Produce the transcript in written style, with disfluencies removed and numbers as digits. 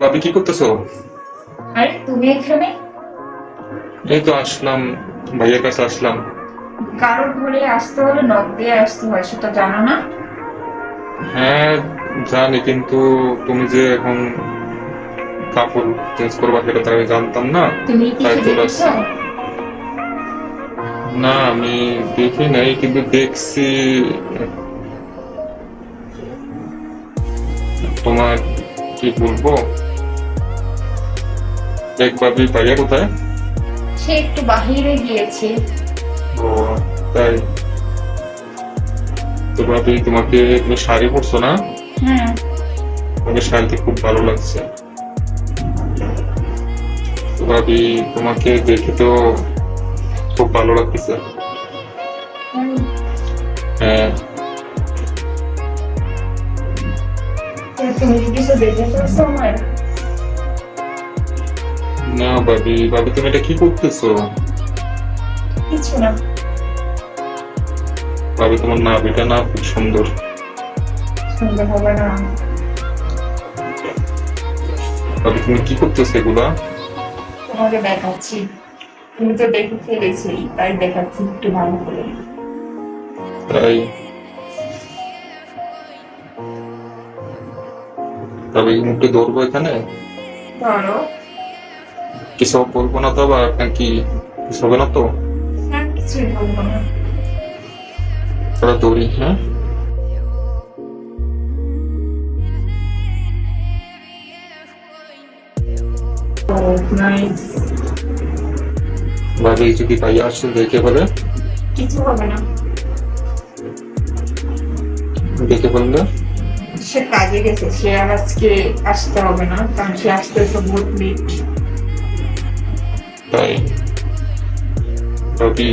ভাবি কি করতেছো? আরে তুমি এখানে? এই তো আসলাম, ভাইয়ের কাছে আসলাম। কারোর ঘরে আসতে হলে নখ দিয়ে আসতে হয়, সেটা জানো না? হ্যাঁ জানি, কিন্তু তুমি যে এখন কাপড় চেঞ্জ করবা সেটা তো আমি জানতাম না, তুমি তাই কিছু চলে দেখেছো? আসছি। না আমি দেখি নাই, কিন্তু দেখছি। তোমার কি বলবো, দেখ ভাবি ভাইয়া কোথায়? সে একটু বাহিরে গিয়েছে। ও তাই। তো ভাবি তোমাকে, তুমি শাড়ি পরছো না? হ্যাঁ। তোমাকে শাড়িতে খুব ভালো লাগছে। তো ভাবি তোমাকে দেখে তো খুব ভালো লাগতেছে। হুম, হ্যাঁ। তুমি কি কিছু দেখে ফেলছো আমার? না ভাবি, ভাবি তুমি এটা কি করতেছো? কিছু না। ভাবি তোমার নাভিটা না খুব সুন্দর। সুন্দর হবে না? ভাবি তুমি কি করতেছো এগুলা? তোমাকে দেখাচ্ছি। তুমি তো দেখে ফেলেছি, তাই দেখাচ্ছি একটু ভালো করে। তাই? ভাবি মুখে ধরবো এখানে? ধরো। কিছু বলবো না তো, বা নাকি কিছু হবে না তো? না, কিছুই বলবো না। ওরা দৌড়ি, হ্যাঁ। ও নাইস। ভাবি যদি ভাইয়া আসে দেখে বলে, কিছু হবে না। দেখে বললে সে কাজে গেছে, সে আর আজকে আসতে হবে না, কারণ সে আসতে তো বহুত লেট। তাই? ভাবি